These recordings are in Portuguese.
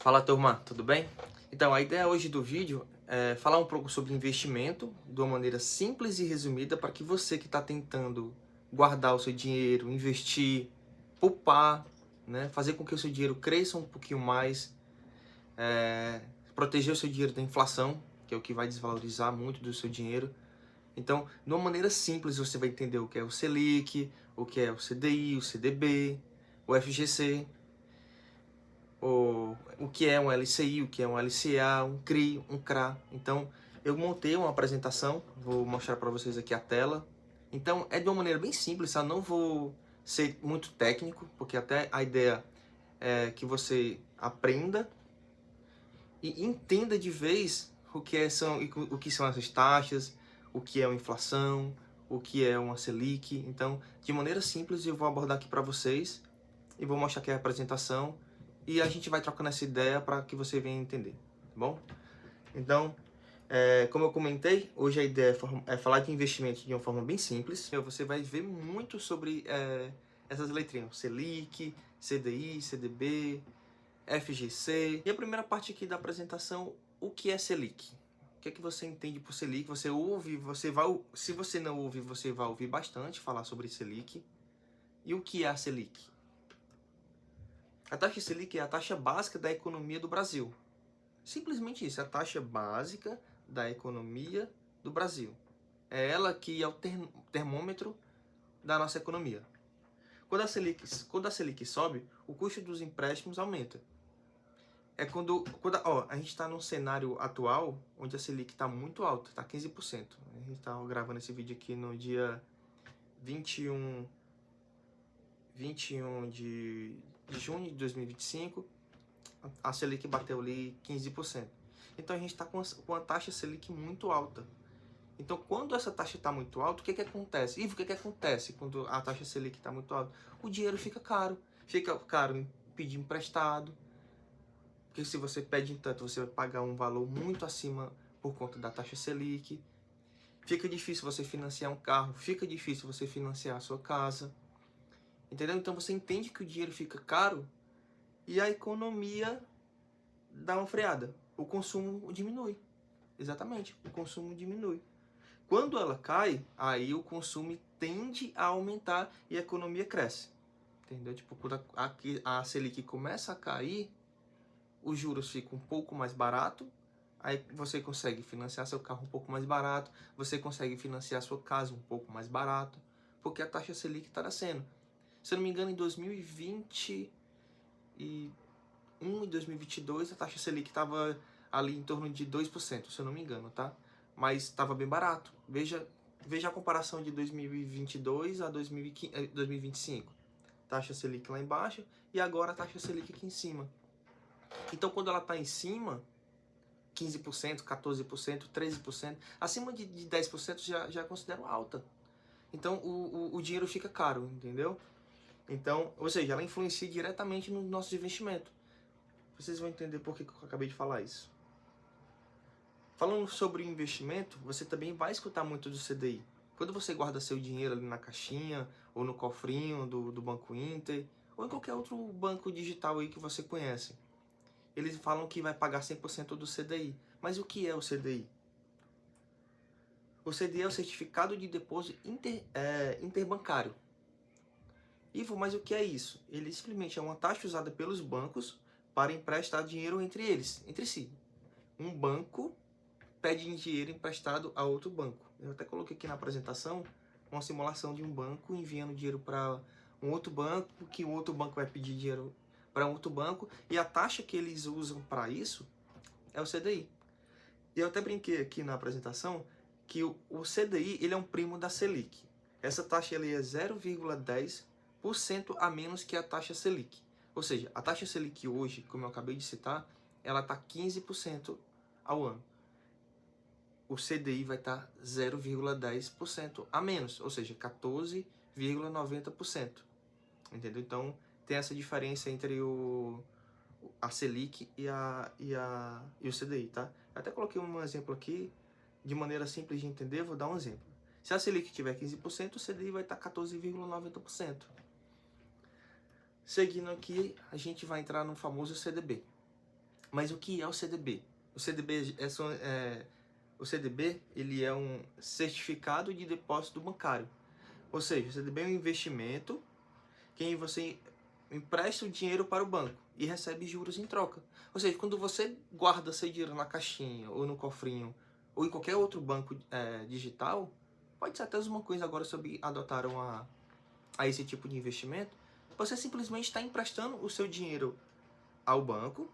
Fala, turma, tudo bem? Então, a ideia hoje do vídeo é falar um pouco sobre investimento de uma maneira simples e resumida para que você que está tentando guardar o seu dinheiro, investir, poupar, né, fazer com que o seu dinheiro cresça um pouquinho mais, proteger o seu dinheiro da inflação, que é o que vai desvalorizar muito do seu dinheiro. Então, de uma maneira simples, você vai entender o que é o Selic, o que é o CDI, o CDB, o FGC, o que é um LCI, o que é um LCA, um CRI, um CRA. Então, eu montei uma apresentação, vou mostrar para vocês aqui a tela. Então, é de uma maneira bem simples, tá? Não vou ser muito técnico, porque até a ideia é que você aprenda e entenda de vez o que são essas taxas, o que é uma inflação, o que é uma Selic. Então, de maneira simples, eu vou abordar aqui para vocês e vou mostrar aqui a apresentação e a gente vai trocando essa ideia para que você venha entender, tá bom? Então, como eu comentei, hoje a ideia é falar de investimento de uma forma bem simples. Você vai ver muito sobre essas letrinhas, Selic, CDI, CDB, FGC. E a primeira parte aqui da apresentação, o que é Selic? O que é que você entende por Selic? Você ouve, se você não ouve, você vai ouvir bastante falar sobre Selic. E o que é a Selic? A taxa Selic é a taxa básica da economia do Brasil. Simplesmente isso, é a taxa básica da economia do Brasil. É ela que é o termômetro da nossa economia. Quando a Selic sobe, o custo dos empréstimos aumenta. A gente está num cenário atual onde a Selic está muito alta, está 15%. A gente está gravando esse vídeo aqui no dia 21 de junho de 2025, a Selic bateu ali 15%. Então a gente está com a taxa Selic muito alta. Então quando essa taxa está muito alta, o que acontece? Ivo, o que acontece quando a taxa Selic está muito alta? O dinheiro fica caro. Fica caro em pedir emprestado, porque se você pede em tanto, você vai pagar um valor muito acima por conta da taxa Selic. Fica difícil você financiar um carro, fica difícil você financiar a sua casa. Entendeu? Então você entende que o dinheiro fica caro e a economia dá uma freada. O consumo diminui. Exatamente, o consumo diminui. Quando ela cai, aí o consumo tende a aumentar e a economia cresce. Entendeu? Tipo, quando a Selic começa a cair, os juros ficam um pouco mais barato, aí você consegue financiar seu carro um pouco mais barato, você consegue financiar sua casa um pouco mais barato, porque a taxa Selic está descendo. Se eu não me engano, em 2021 e 2022, a taxa Selic estava ali em torno de 2%, se eu não me engano, tá? Mas estava bem barato. Veja a comparação de 2022 a 2025. Taxa Selic lá embaixo e agora a taxa Selic aqui em cima. Então, quando ela está em cima, 15%, 14%, 13%, acima de 10% já considero alta. Então, o dinheiro fica caro, entendeu? Então, ou seja, ela influencia diretamente no nosso investimento. Vocês vão entender por que eu acabei de falar isso. Falando sobre investimento, você também vai escutar muito do CDI. Quando você guarda seu dinheiro ali na caixinha, ou no cofrinho do Banco Inter, ou em qualquer outro banco digital aí que você conhece, eles falam que vai pagar 100% do CDI. Mas o que é o CDI? O CDI é o Certificado de Depósito Interbancário. Ivo, mas o que é isso? Ele simplesmente é uma taxa usada pelos bancos para emprestar dinheiro entre si. Um banco pede dinheiro emprestado a outro banco. Eu até coloquei aqui na apresentação uma simulação de um banco enviando dinheiro para um outro banco, que o outro banco vai pedir dinheiro para um outro banco, e a taxa que eles usam para isso é o CDI. E eu até brinquei aqui na apresentação que o CDI ele é um primo da Selic. Essa taxa ele é 0,10% a menos que a taxa Selic. Ou seja, a taxa Selic hoje, como eu acabei de citar, ela está 15% ao ano. O CDI vai estar 0,10% a menos, ou seja, 14,90%. Entendeu? Então, tem essa diferença entre a Selic e o CDI, tá? Eu até coloquei um exemplo aqui, de maneira simples de entender, vou dar um exemplo. Se a Selic tiver 15%, o CDI vai estar 14,90%. Seguindo aqui, a gente vai entrar no famoso CDB. Mas o que é o CDB? O CDB ele é um certificado de depósito bancário. Ou seja, o CDB é um investimento que você empresta o dinheiro para o banco e recebe juros em troca. Ou seja, quando você guarda seu dinheiro na caixinha ou no cofrinho ou em qualquer outro banco digital, pode ser até uma coisa agora sobre adotaram a esse tipo de investimento, você simplesmente está emprestando o seu dinheiro ao banco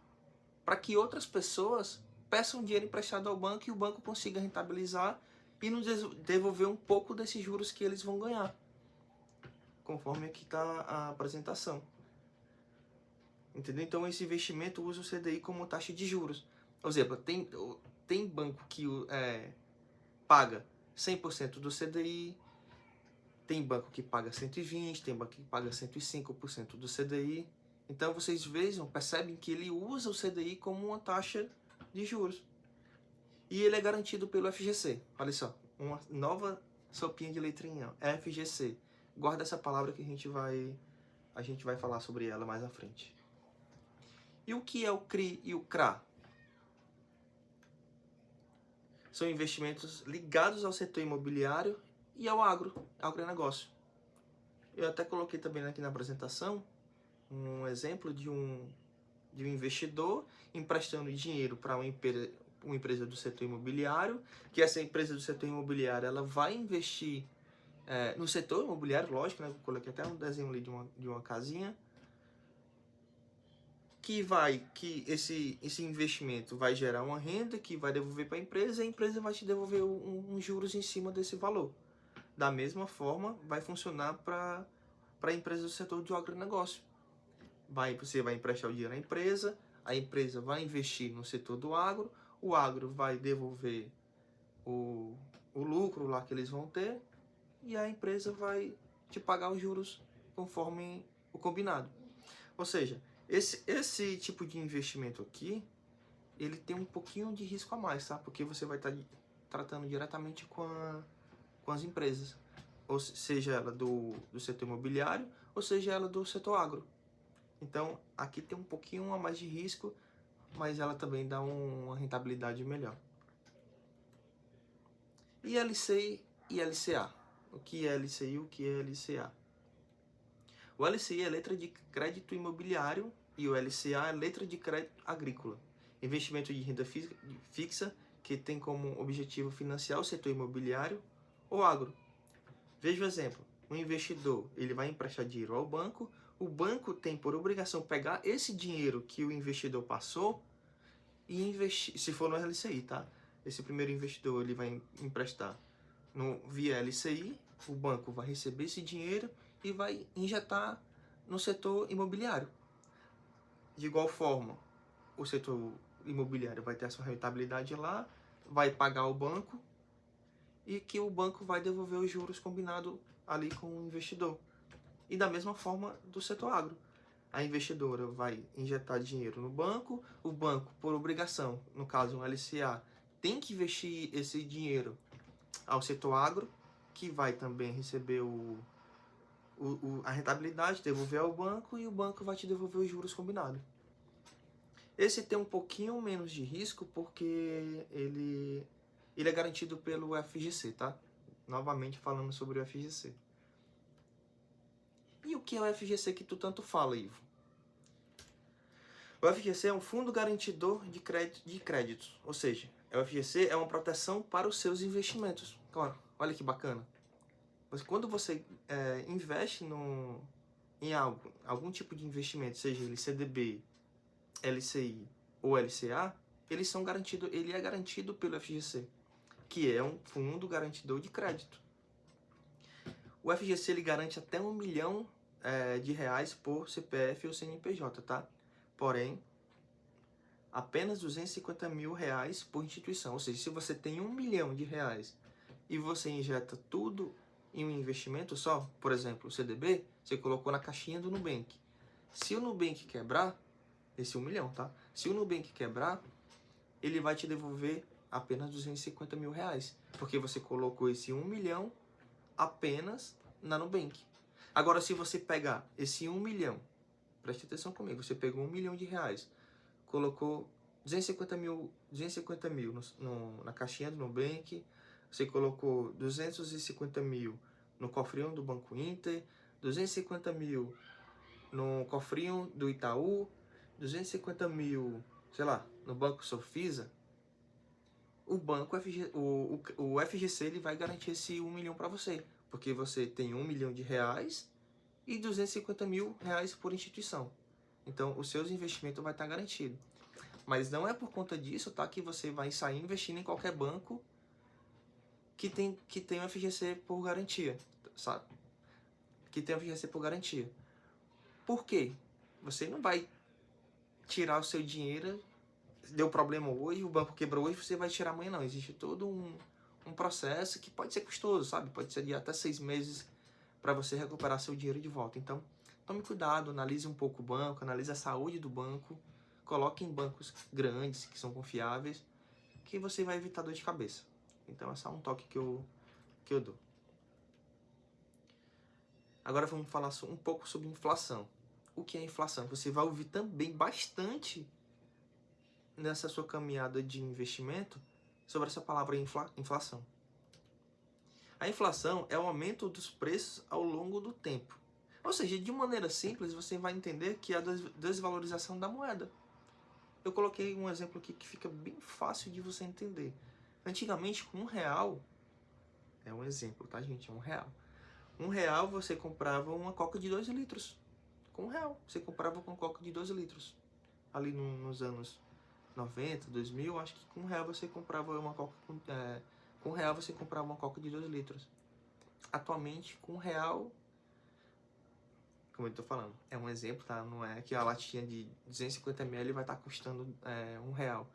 para que outras pessoas peçam dinheiro emprestado ao banco e o banco consiga rentabilizar e nos devolver um pouco desses juros que eles vão ganhar, conforme aqui está a apresentação. Entendeu? Então esse investimento usa o CDI como taxa de juros. Por exemplo, tem banco que paga 100% do CDI, tem banco que paga 120%, tem banco que paga 105% do CDI. Então vocês percebem que ele usa o CDI como uma taxa de juros. E ele é garantido pelo FGC. Olha só, uma nova sopinha de letrinha, FGC. Guarda essa palavra que a gente vai falar sobre ela mais à frente. E o que é o CRI e o CRA? São investimentos ligados ao setor imobiliário e ao agronegócio. Eu até coloquei também aqui na apresentação um exemplo de um investidor emprestando dinheiro para uma empresa do setor imobiliário, que essa empresa do setor imobiliário ela vai investir no setor imobiliário, lógico, né? Eu coloquei até um desenho ali de uma casinha, que esse investimento vai gerar uma renda que vai devolver para a empresa e a empresa vai te devolver uns juros em cima desse valor. Da mesma forma, vai funcionar para a empresa do setor de agronegócio. Você vai emprestar o dinheiro à empresa, a empresa vai investir no setor do agro, o agro vai devolver o lucro lá que eles vão ter e a empresa vai te pagar os juros conforme o combinado. Ou seja, esse tipo de investimento aqui, ele tem um pouquinho de risco a mais, tá? Porque você vai estar tratando diretamente com as empresas, ou seja ela do setor imobiliário, ou seja ela do setor agro. Então, aqui tem um pouquinho a mais de risco, mas ela também dá uma rentabilidade melhor. E LCI e LCA. O que é LCI e o que é LCA? O LCI é letra de crédito imobiliário e o LCA é letra de crédito agrícola. Investimento de renda fixa que tem como objetivo financiar o setor imobiliário ou agro. Veja o exemplo. Um investidor ele vai emprestar dinheiro ao banco, o banco tem por obrigação pegar esse dinheiro que o investidor passou e investir, se for no LCI, tá? Esse primeiro investidor ele vai emprestar via LCI, o banco vai receber esse dinheiro e vai injetar no setor imobiliário. De igual forma, o setor imobiliário vai ter a sua rentabilidade lá, vai pagar o banco e que o banco vai devolver os juros combinados ali com o investidor. E da mesma forma do setor agro. A investidora vai injetar dinheiro no banco, o banco, por obrigação, no caso um LCA, tem que investir esse dinheiro ao setor agro, que vai também receber a rentabilidade, devolver ao banco e o banco vai te devolver os juros combinados. Esse tem um pouquinho menos de risco porque ele é garantido pelo FGC, tá? Novamente falando sobre o FGC. E o que é o FGC que tu tanto fala, Ivo? O FGC é um fundo garantidor de créditos, ou seja, o FGC é uma proteção para os seus investimentos. Claro, olha que bacana. Mas quando você investe em algum tipo de investimento, seja ele CDB, LCI ou LCA, ele é garantido pelo FGC, que é um fundo garantidor de crédito. O FGC ele garante até R$1 milhão de reais por CPF ou CNPJ, tá? Porém, apenas R$250 mil por instituição. Ou seja, se você tem R$1 milhão e você injeta tudo em um investimento só, por exemplo, o CDB, você colocou na caixinha do Nubank. Se o Nubank quebrar, esse 1 milhão, tá? Se o Nubank quebrar, ele vai te devolver apenas R$250 mil, porque você colocou esse 1 milhão apenas na Nubank. Agora, se você pegar esse 1 milhão, preste atenção comigo, você pegou R$1 milhão, colocou 250 mil na caixinha do Nubank, você colocou 250 mil no cofrinho do Banco Inter, 250 mil no cofrinho do Itaú, 250 mil, sei lá, no Banco Sofisa, o FGC ele vai garantir esse 1 milhão para você, porque você tem 1 milhão de reais e 250 mil reais por instituição. Então, os seus investimentos vai estar garantido. Mas não é por conta disso, tá, que você vai sair investindo em qualquer banco que tem o FGC por garantia, sabe? Que tem o FGC por garantia. Por quê? Você não vai tirar o seu dinheiro, deu problema hoje, o banco quebrou hoje, você vai tirar amanhã, não. Existe todo um processo que pode ser custoso, sabe? Pode ser de até 6 meses para você recuperar seu dinheiro de volta. Então, tome cuidado, analise um pouco o banco, analise a saúde do banco, coloque em bancos grandes, que são confiáveis, que você vai evitar dor de cabeça. Então, esse é um toque que eu dou. Agora vamos falar um pouco sobre inflação. O que é inflação? Você vai ouvir também bastante nessa sua caminhada de investimento sobre essa palavra inflação. A inflação é o aumento dos preços ao longo do tempo. Ou seja, de maneira simples, você vai entender que é a desvalorização da moeda. Eu coloquei um exemplo aqui que fica bem fácil de você entender. Antigamente, com R$1, é um exemplo, tá, gente? É R$1. R$1 você comprava uma coca de 2 litros. Com R$1 você comprava uma coca de 2 litros. Ali nos anos 90, 2000, acho que com R$1 você comprava uma coca com R$1 você comprava uma coca de 2 litros. Atualmente, com R$1, como eu tô falando, é um exemplo, tá? Não é que a latinha de 250 ml vai estar custando R$1.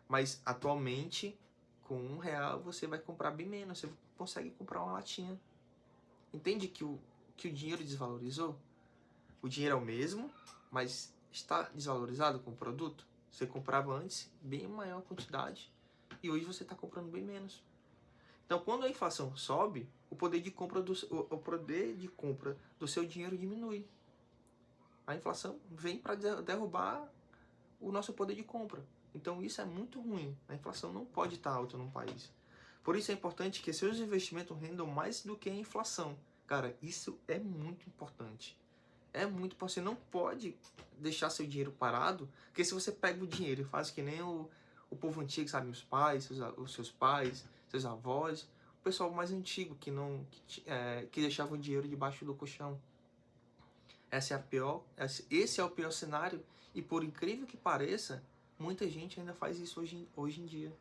Mas atualmente, com R$1 você vai comprar bem menos. Você consegue comprar uma latinha. Entende que o dinheiro desvalorizou? O dinheiro é o mesmo, mas está desvalorizado com o produto? Você comprava antes bem maior quantidade e hoje você está comprando bem menos. Então, quando a inflação sobe, o poder de compra do seu dinheiro diminui. A inflação vem para derrubar o nosso poder de compra. Então, isso é muito ruim. A inflação não pode estar alta num país. Por isso é importante que seus investimentos rendam mais do que a inflação. Cara, isso é muito importante. Você não pode deixar seu dinheiro parado, porque se você pega o dinheiro e faz que nem o povo antigo, sabe, os pais, os seus pais, seus avós, o pessoal mais antigo que deixava o dinheiro debaixo do colchão. Esse é o pior cenário e, por incrível que pareça, muita gente ainda faz isso hoje em dia.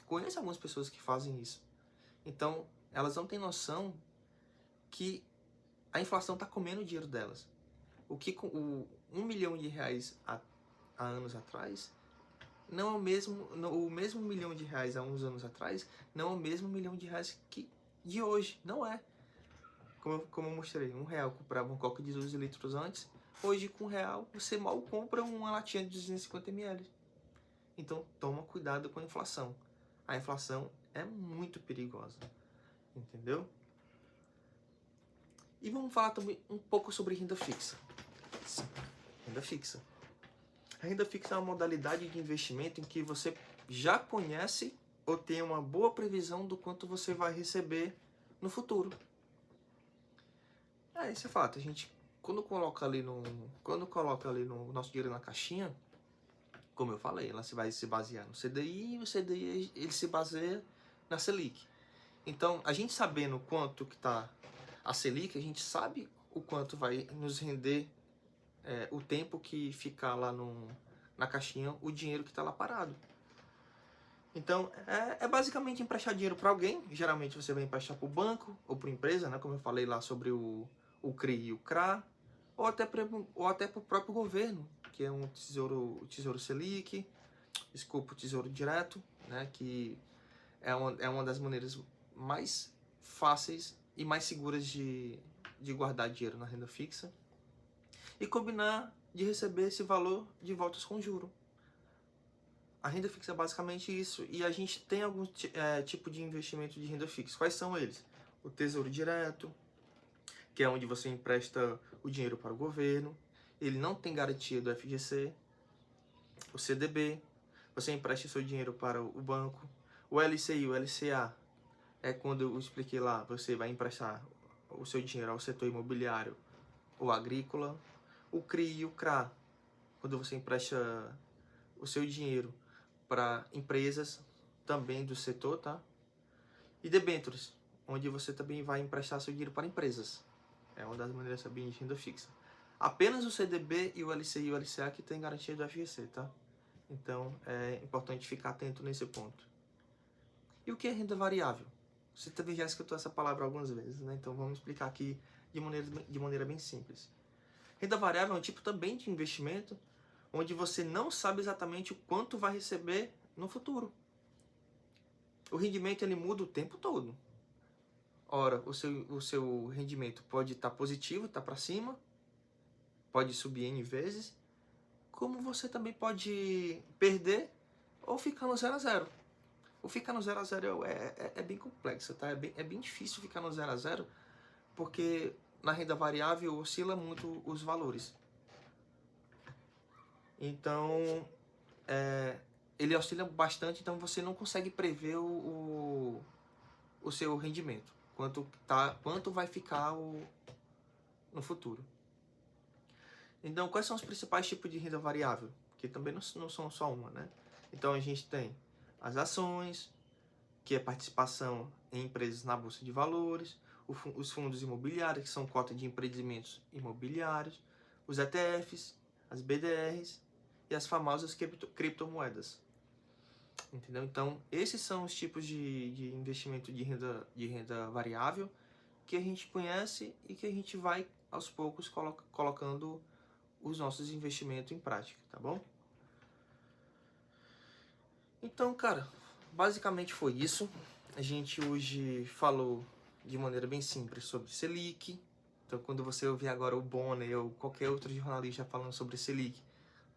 Conheço algumas pessoas que fazem isso. Então, elas não têm noção que a inflação está comendo o dinheiro delas. O 1 milhão de reais há anos atrás não é o mesmo 1 milhão de reais há uns anos atrás não é o mesmo 1 milhão de reais de hoje. Não é. Como eu mostrei, R$1 comprava uma coca de 12 litros antes. Hoje, com R$1, você mal compra uma latinha de 250 ml. Então, toma cuidado com a inflação. A inflação é muito perigosa. Entendeu? E vamos falar também um pouco sobre renda fixa. Sim, renda fixa. A renda fixa é uma modalidade de investimento em que você já conhece ou tem uma boa previsão do quanto você vai receber no futuro. Esse é fato. A gente, quando coloca ali no nosso dinheiro na caixinha, como eu falei, ela vai se basear no CDI e o CDI ele se baseia na Selic. Então, a gente sabendo quanto que está a Selic, a gente sabe o quanto vai nos render o tempo que ficar lá na caixinha, o dinheiro que está lá parado. Então, é basicamente emprestar dinheiro para alguém. Geralmente você vai emprestar para o banco ou para a empresa, né? Como eu falei lá sobre o CRI e o CRA, ou até para o próprio governo, que é o Tesouro Selic, o Tesouro Direto, né? Que é uma das maneiras mais fáceis e mais seguras de guardar dinheiro na renda fixa. E combinar de receber esse valor de voltas com juro. A renda fixa é basicamente isso. E a gente tem algum tipo de investimento de renda fixa. Quais são eles? O Tesouro Direto, que é onde você empresta o dinheiro para o governo. Ele não tem garantia do FGC. O CDB. você empresta seu dinheiro para o banco. O LCI e o LCA é quando eu expliquei lá, você vai emprestar o seu dinheiro ao setor imobiliário ou agrícola. O CRI e o CRA, quando você empresta o seu dinheiro para empresas também do setor, tá? E debêntures, onde você também vai emprestar seu dinheiro para empresas. É uma das maneiras também de renda fixa. Apenas o CDB e o LCI e o LCA que tem garantia do FGC, tá? Então, é importante ficar atento nesse ponto. E o que é renda variável? Você também já escutou essa palavra algumas vezes, né? Então, vamos explicar aqui de maneira bem simples. Renda variável é um tipo também de investimento onde você não sabe exatamente o quanto vai receber no futuro. O rendimento ele muda o tempo todo. Ora, o seu rendimento pode estar positivo, estar para cima, pode subir N vezes, como você também pode perder ou ficar no 0 a 0. O ficar no 0 a 0 é bem complexo, tá? É bem difícil ficar no 0 a 0, porque na renda variável oscila muito os valores. Então, ele oscila bastante, então você não consegue prever o seu rendimento, quanto vai ficar no futuro. Então, quais são os principais tipos de renda variável? Que também não são só uma, né? Então, a gente tem as ações, que é participação em empresas na bolsa de valores, os fundos imobiliários, que são cota de empreendimentos imobiliários, os ETFs, as BDRs e as famosas criptomoedas. Entendeu? Então, esses são os tipos de investimento de renda variável que a gente conhece e que a gente vai, aos poucos, colocando os nossos investimentos em prática, tá bom? Então, cara, basicamente foi isso. A gente hoje falou de maneira bem simples sobre Selic. Então, quando você ouvir agora o Bonner ou qualquer outro jornalista falando sobre Selic,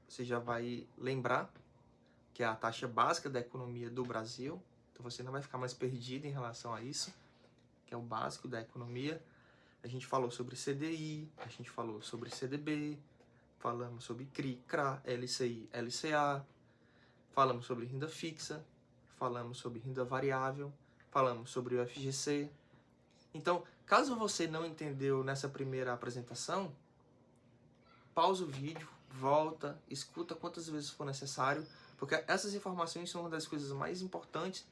você já vai lembrar que é a taxa básica da economia do Brasil. Então, você não vai ficar mais perdido em relação a isso, que é o básico da economia. A gente falou sobre CDI, a gente falou sobre CDB, falamos sobre CRI, CRA, LCI, LCA, falamos sobre renda fixa, falamos sobre renda variável, falamos sobre o FGC. Então, caso você não entendeu nessa primeira apresentação, pausa o vídeo, volta, escuta quantas vezes for necessário, porque essas informações são uma das coisas mais importantes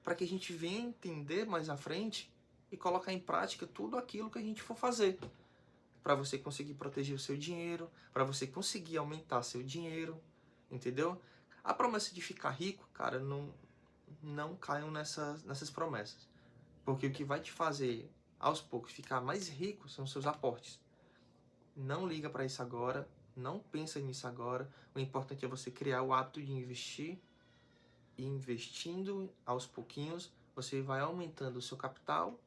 para que a gente venha entender mais à frente e colocar em prática tudo aquilo que a gente for fazer. Para você conseguir proteger o seu dinheiro, para você conseguir aumentar seu dinheiro, entendeu? A promessa de ficar rico, cara, não caiam nessas promessas. Porque o que vai te fazer, aos poucos, ficar mais rico são seus aportes. Não liga para isso agora, não pensa nisso agora. O importante é você criar o hábito de investir, e investindo aos pouquinhos, você vai aumentando o seu capital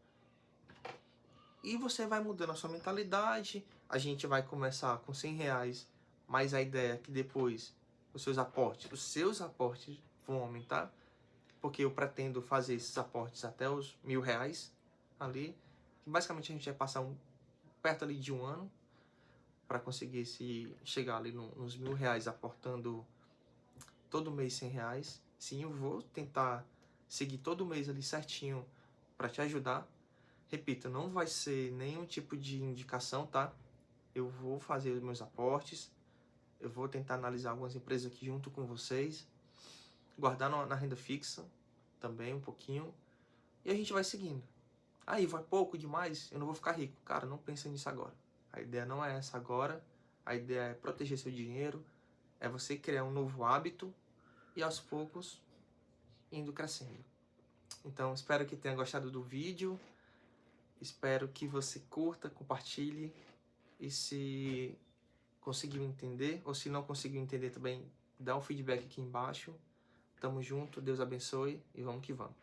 e você vai mudando a sua mentalidade. A gente vai começar com R$100, mas a ideia é que depois os seus aportes vão aumentar, porque eu pretendo fazer esses aportes até os R$1.000 ali, que basicamente a gente vai passar perto ali de um ano para conseguir chegar ali nos R$1.000 aportando todo mês R$100. Sim, eu vou tentar seguir todo mês ali certinho para te ajudar. Repito, não vai ser nenhum tipo de indicação, tá? Eu vou fazer os meus aportes, eu vou tentar analisar algumas empresas aqui junto com vocês, guardar na renda fixa também um pouquinho, e a gente vai seguindo. Aí, vai pouco demais, eu não vou ficar rico. Cara, não pensa nisso agora. A ideia não é essa agora, a ideia é proteger seu dinheiro, é você criar um novo hábito e aos poucos indo crescendo. Então, espero que tenha gostado do vídeo. Espero que você curta, compartilhe e se conseguiu entender ou se não conseguiu entender também, dá um feedback aqui embaixo. Tamo junto, Deus abençoe e vamos que vamos.